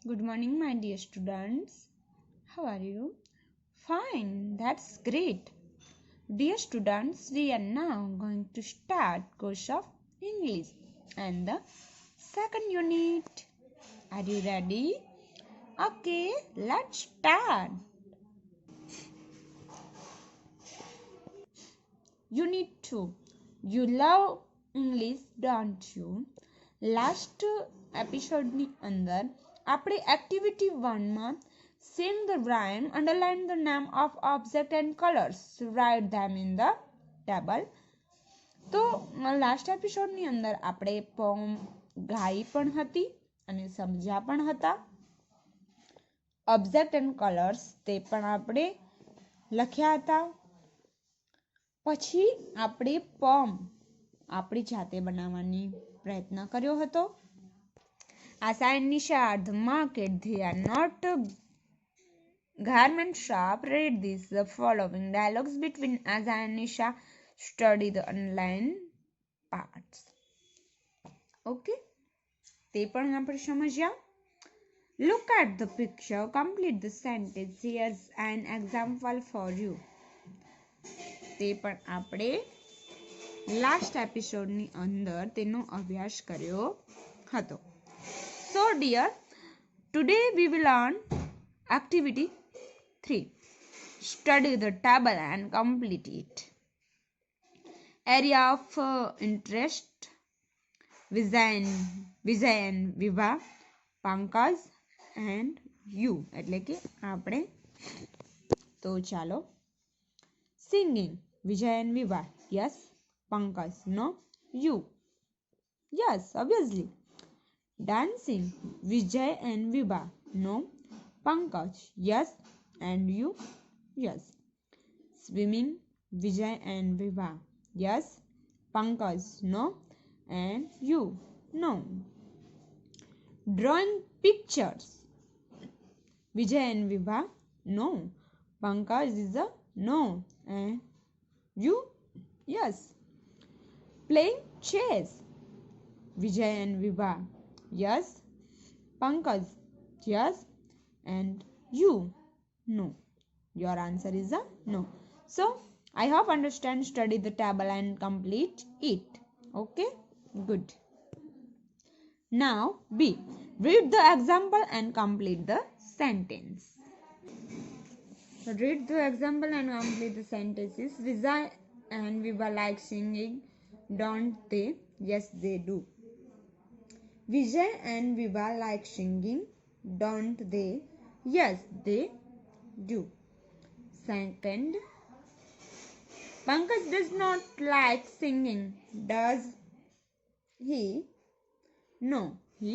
Good morning, my dear students. How are you? Fine, that's great. Dear students, we are now going to start course of English and the second unit. Are you ready? Okay, let's start. Unit 2. You love English, don't you? Last એપિસોડની અંદર આપણે activity 1માં sing the rhyme, underline the name of object and colors, write them in the table. તો last એપિસોડની અંદર આપણે poem ગાઈ પણ હતી અને સમજ્યા પણ હતા. ઓબ્જેક્ટ એન્ડ કલર્સ તે પણ આપણે લખ્યા હતા. પછી આપણે પોમ આપણી જાતે બનાવવાની પ્રયત્ન કર્યો હતો. Asa and Nisha are the market. They are not garment shop. Read this. The following dialogues between Asa and Nisha. Study the online parts. Okay? તે પણ આપણે સમજ્યા. Look at the picture. Complete the sentence. Here's an example for you. તે પણ આપણે last એપિસોડની અંદર તેનો અભ્યાસ કર્યો હતો. So dear, today we will learn activity 3. Study the table and complete it. Area of interest: Vijay and Viva, Pankaj and you. એટલે કે આપણે તો ચાલો. Singing: Vijay and Viva. Yes. Pankaj: no. You. Yes, obviously. Dancing: Vijay and Viva. No. Pankaj: yes. And you? Yes. Swimming: Vijay and Viva. Yes. Pankaj: no. And you? No. Drawing pictures: Vijay and Viva. No. Pankaj is a no. And you? Yes. Playing chess: Vijay and Viva. Yes. Pankaj: yes. And you? No. Your answer is a no. So, I hope understand, study the table and complete it. Okay? Good. Now, B. Read the example and complete the sentence. Read the example and complete the sentences. Vijay and Viva like singing, don't they? Yes, they do. Vijay and Viva like singing, don't they? Yes, they do. Second, Pankaj does not like singing, does he? No, he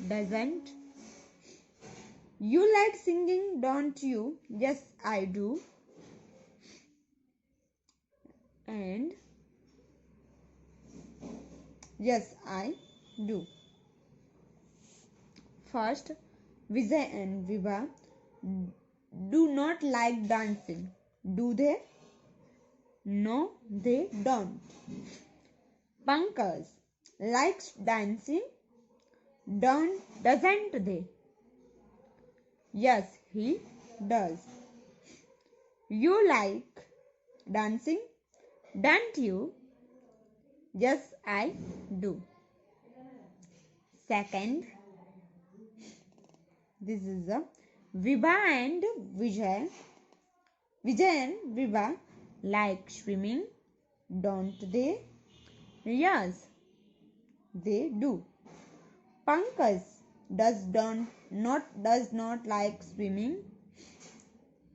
doesn't. You like singing, don't you? Yes, I do. And yes, I do. First, Vijay and Viva do not like dancing. Do they? No, they don't. Pankaj likes dancing. Doesn't they? Yes, he does. You like dancing, don't you? Yes, I do. Second, this is a Viva and Vijay. Vijay and Viva like swimming, don't they? Yes, they do. Pankaj does not like swimming.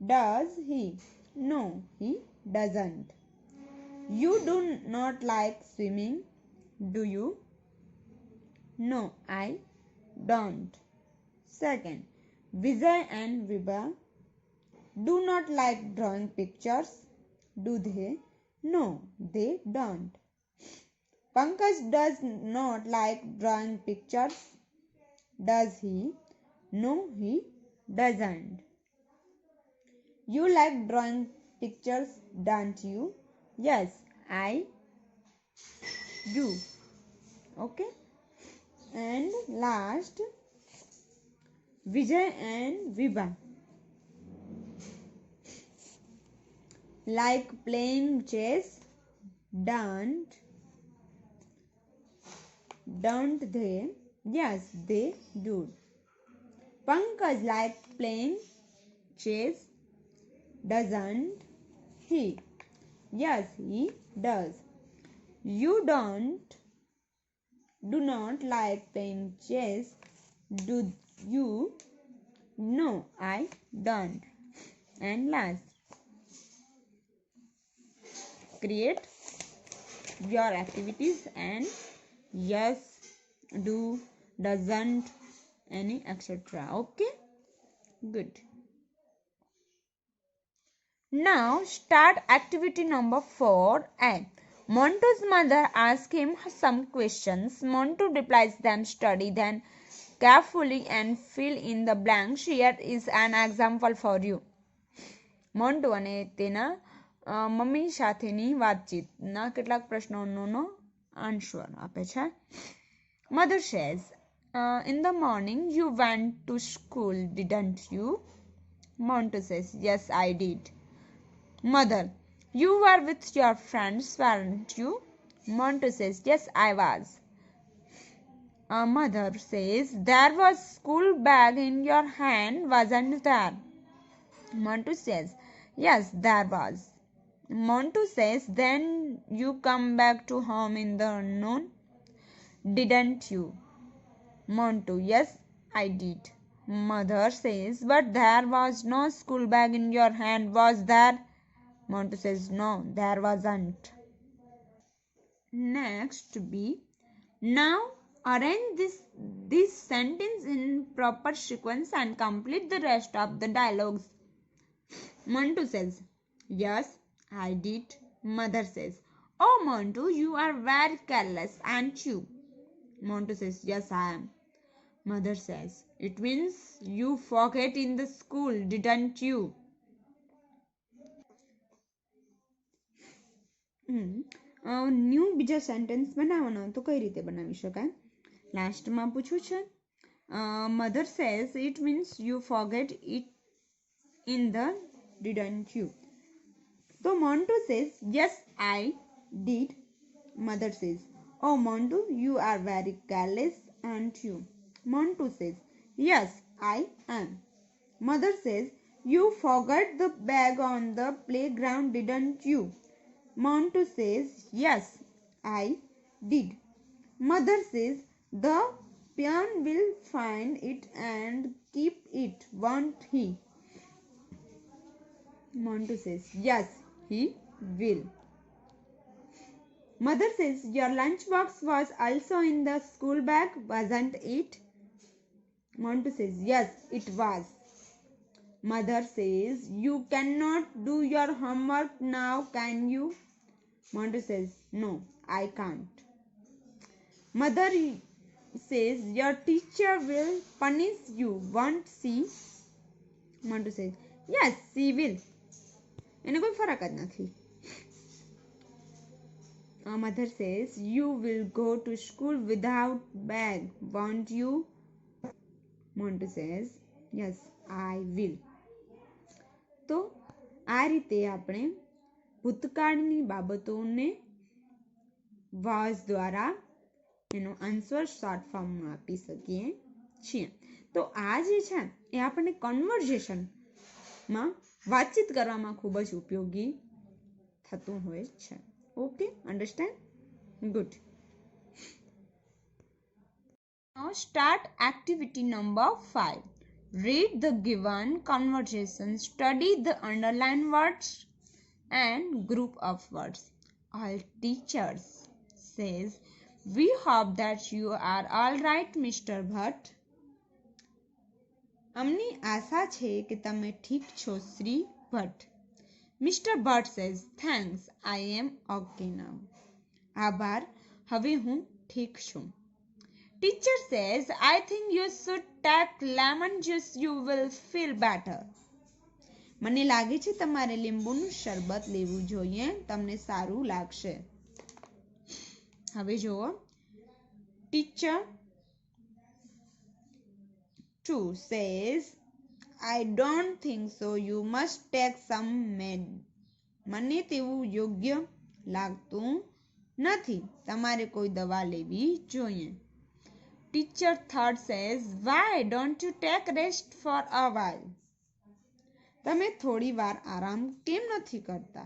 Does he? No, he doesn't. You do not like swimming, do you? No, I don't. Second, Vijay and Viva do not like drawing pictures. Do they? No, they don't. Pankaj does not like drawing pictures. Does he? No, he doesn't. You like drawing pictures, don't you? Yes, I do. Okay. And last, Vijay and Vibha like playing chess, don't they? Yes, they do. Pankaj like playing chess, doesn't he? Yes, he does. You do not like playing chess, do you? No, I don't. And last, create your activities and yes, do, doesn't, any etc. Okay, good. Now start activity number 4a. Montu's mother asks him some questions. Montu replies them, study them carefully and fill in the blanks. Here is an example for you. Montu અને તેના mummy સાથેની વાતચીતના કેટલાક પ્રશ્નોનો answer આપે છે. Mother says, in the morning you went to school, didn't you? Montu says, yes, I did. Mother, you were with your friends, weren't you? Montu says, yes, I was. Mother says, there was school bag in your hand, wasn't there? Montu says, yes, there was. Montu says, then you come back to home in the noon, didn't you? Montu, yes, I did. Mother says, but there was no school bag in your hand, was there? Montu says, no, there wasn't. Next B. Now arrange this sentence in proper sequence and complete the rest of the dialogues. Montu says, yes, I did. Mother says, oh Montu, you are very careless, aren't you? Montu says, yes, I am. Mother says, it means you forget in the school, didn't you? New બીજા sentence બનાવવાનો તો કઈ રીતે બનાવી શકાય? લાસ્ટમાં પૂછ્યું છે. Mother says it means you forget it in the didn't you? So Montu says, yes, I did. Mother says, oh Montu, you are very careless, aren't you? Montu says, yes, I am. Mother says, you forgot the bag on the playground, didn't you? Montu says, yes, I did. Mother says, the peon will find it and keep it, won't he? Montu says, yes, he will. Mother says, your lunchbox was also in the school bag, wasn't it? Montu says, yes, it was. Mother says, you cannot do your homework now, can you? Montu says, no, I can't. Mother says, your teacher will punish you, won't she? Montu says, yes, she will. એને કોઈ ફરક જ નથી. Mother says, you will go to school without bag, won't you? Montu says, yes, I will. તો આ રીતે આપણે ભૂતકાળની બાબતોને was દ્વારા એનો આન્સર શોર્ટ ફોર્મમાં આપી શકીએ છીએ. તો આ જે છે એ આપણને કન્વર્ઝેશનમાં વાતચીત કરવામાં ખૂબ જ ઉપયોગી થતું હોય છે. Okay, understand? Good. Now start activity number 5. Read the given conversation, study the underlined words and group of words. All teachers says, we hope that you are all right, Mr. Bhatt. અમને આશા છે કે તમે ઠીક છો, Shri Bhatt. Mr. Bhatt says, thanks, I am okay now. આભાર, હવે હું ઠીક છું. Teacher says, I think you should take lemon juice, you will feel better. મને લાગે છે તમારે લીંબુનું શરબત લેવું જોઈએ, તમને સારું લાગશે. હવે જુઓ, teacher 2 says, I don't think so. You must take some med. મને તેવું યોગ્ય લાગતું નથી. તમારે કોઈ દવા લેવી જોઈએ. Teacher 3rd says, why don't you take rest for a while? તમે થોડી વાર આરામ કેમ નથી કરતા?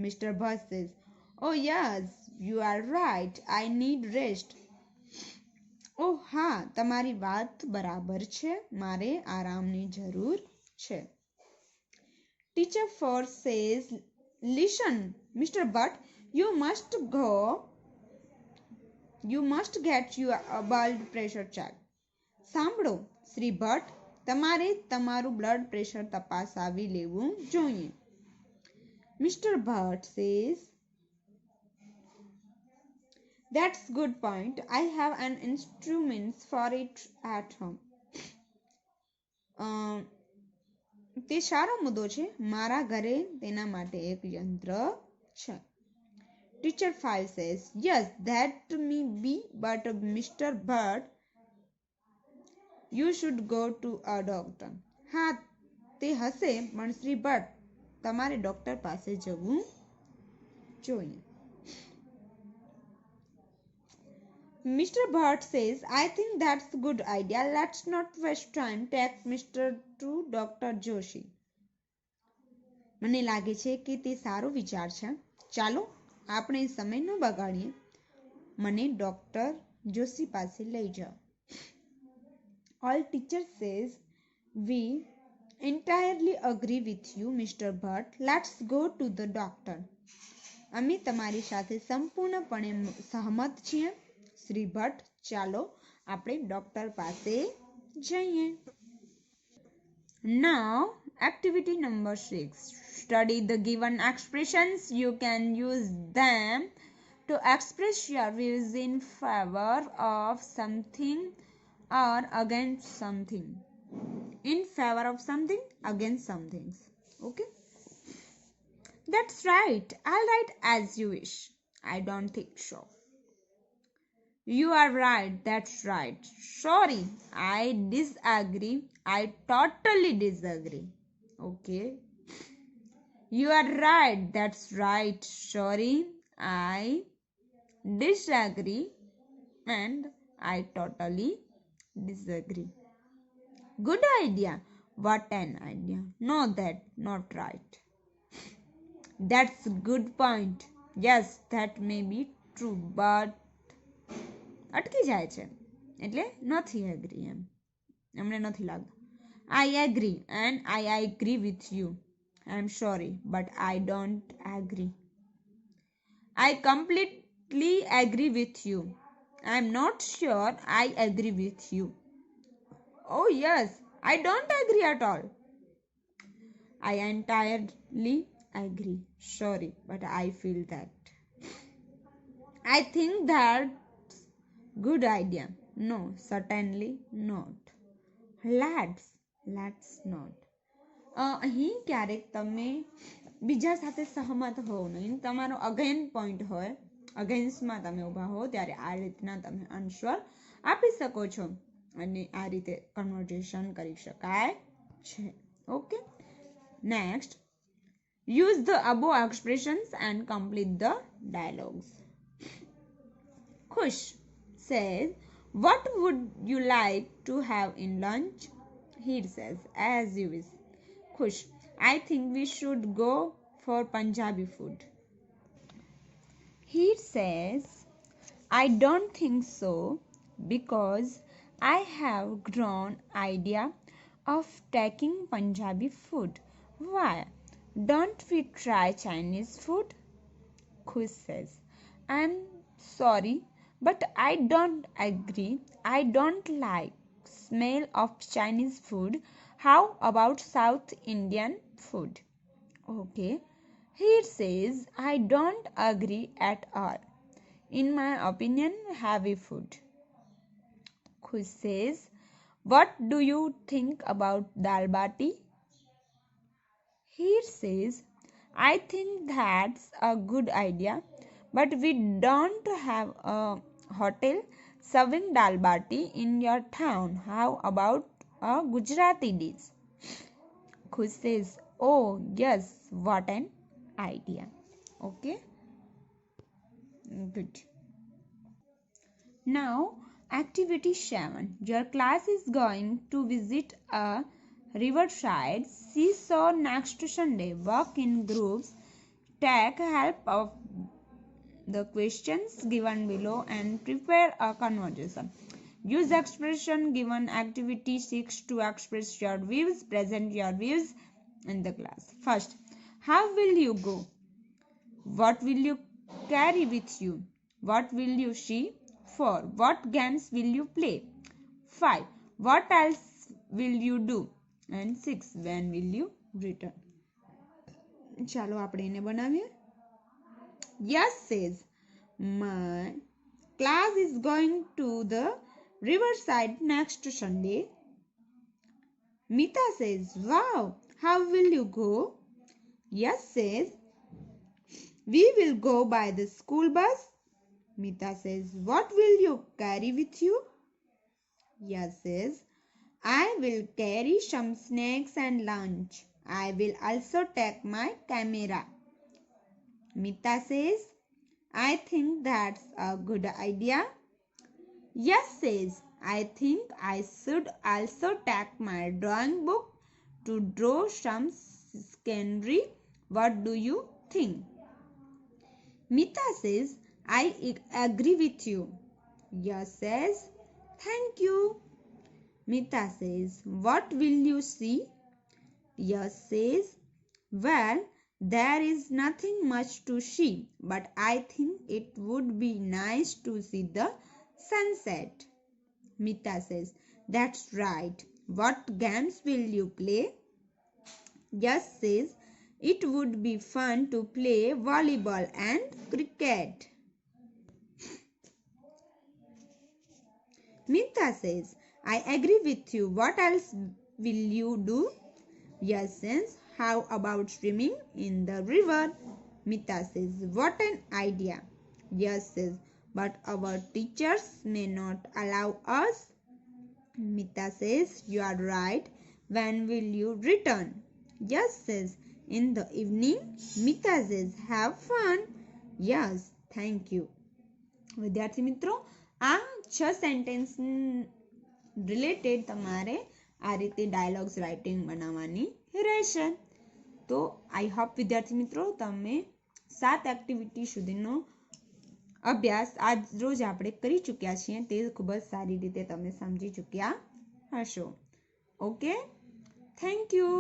Mr. Bhatt says, oh yes, you are right. I need rest. ઓ હા, તમારી વાત બરાબર છે. મારે આરામની જરૂર છે. Teacher 4 says, listen, Mr. Bhatt, you must get your blood pressure checked. સાંભળો શ્રી ભટ્ટ, તમારે તમારું બ્લડ પ્રેશર તપાસાવી લેવું જોઈએ. Mr. Bhatt says, that's good point. I have an instrument for it at home. તે સારો મુદ્દો છે. મારા ઘરે તેના માટે એક યંત્ર છે. Teacher 5 says, yes, that may be, but Mr. Bhatt, you should go to a doctor. હા, તે હશે, પણ શ્રી ભટ્ટ, તમારે ડોક્ટર પાસે જવું જોઈએ. Mr. Bhatt says, I think that's a good idea. Let's not waste time. Take Mr. to Dr. Joshi. મને લાગે છે કે તે સારો વિચાર છે. ચાલો આપણે સમય ન બગાડીએ. મને ડોક્ટર જોશી પાસે લઈ જાઓ. All teachers says, we entirely agree with you, Mr. Bhatt. Let's go to the doctor. અમે તમારી સાથે સંપૂર્ણપણે સહમત છીએ. શ્રી ભટ્ટ, ચાલો આપણે ડોક્ટર પાસે જઈએ. Now, activity number 6. Study the given expressions. You can use them to express your views in favor of something or against something. In favor of something, against something. Okay? That's right. I'll write as you wish. I don't think so. You are right. That's right. Sorry, I disagree. I totally disagree. Okay. You are right. That's right. Sorry, I disagree and I totally disagree. Good idea. What an idea. No, that not right. That's a good point. Yes, that may be true, but અટકી જાય છે એટલે નથી agri. એમને નથી લાગતું. I agree and I agree with you. I'm sorry, but I don't agree. I completely agree with you. I'm not sure I agree with you. Oh yes, I don't agree at all. I entirely agree. Sorry, but I feel that. I think that's good idea. No, certainly not. Let's not. અહીં ક્યારેક તમે બીજા સાથે સહમત હોવ નહીં, તમારો again point હોય, અગેન્સ્ટમાં તમે ઊભા હો, ત્યારે આ રીતના તમે આન્સર આપી શકો છો અને આ રીતે કન્વર્ઝેશન કરી શકાય છે. Okay, next, use the above expressions and complete the dialogues. Khush says, what would you like to have in lunch? He says, as you wish. Khush, I think we should go for Punjabi food. He says, I don't think so because I have grown idea of taking Punjabi food. Why don't we try Chinese food? Khush says, I'm sorry, but I don't agree. I don't like smell of Chinese food. How about South Indian food? Okay. He says, I don't agree at all. In my opinion, heavy food. Khush says, what do you think about dal bati? He says, I think that's a good idea, but we don't have a hotel serving dal bati in your town. How about a Gujarati dish. Khush says, oh yes, what an idea. Okay, good. Now, activity 7. Your class is going to visit a riverside seashore next Sunday. Work in groups. Take help of the questions given below and prepare a conversation. Use expression given activity 6 to express your views. Present your views in the class. First, how will you go? What will you carry with you? What will you see? 4. What games will you play? 5. What else will you do? And 6. When will you return? ચાલો આપણે એને બનાવીએ. Yes says, my class is going to the riverside next Sunday. Mita says, wow, how will you go? Yes says, we will go by the school bus. Mita says, what will you carry with you? Yes says, I will carry some snacks and lunch. I will also take my camera. Mita says, I think that's a good idea. Yes says, I think I should also take my drawing book to draw some scenery. What do you think? Mita says, I agree with you. Yes says, thank you. Mita says, what will you see? Yes says, well, there is nothing much to see, but I think it would be nice to see the sunset. Mita says, that's right. What games will you play? Yes says, it would be fun to play volleyball and cricket. Mita says, I agree with you. What else will you do? Yes says, how about swimming in the river? Mita says, what an idea. Yes says, but our teachers may not allow us. Mita says, you are right. When will you return? Yes says, in the evening. Mita says, have fun. Yes, thank you. વિદ્યાર્થી મિત્રો, આ 6 sentence related તમારે આ રીતે dialogues writing બનાવવાની રહેશે. તો I hope વિદ્યાર્થી મિત્રો તમે 7 એક્ટિવિટી સુધીનો અભ્યાસ આજ રોજ આપણે કરી ચૂક્યા છીએ તે ખૂબ જ સારી રીતે તમે સમજી ચૂક્યા હશો. Okay, thank you.